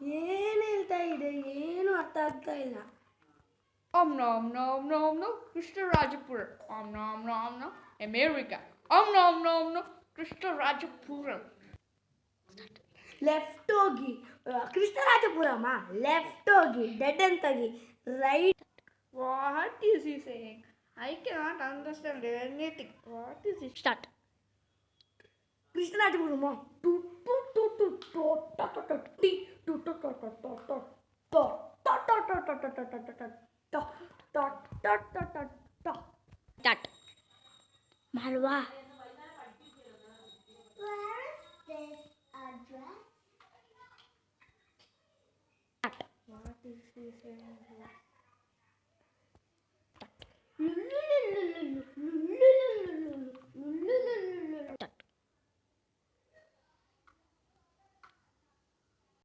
ಏನು ಹೇಳ್ತಾ ಇದೆ, ಏನು ಅರ್ಥ ಆಗ್ತಾ ಇಲ್ಲ. Om nom nom nom nom Krishnarajapura. Om nom nom nom America. Om nom nom nom Krishnarajapura. Left ಹೋಗಿ ಕೃಷ್ಣರಾಜಪುರಮ್ಮ, ಲೆಫ್ಟ್ ಹೋಗಿ ಡೆಡ್ ಅಂತಗಿ right. What is he saying? I cannot understand anything. What is it? Start. ಕೃಷ್ಣರಾಜಪುರಮ್ಮ Start. Malwa. Where is this address? Start. What is he saying?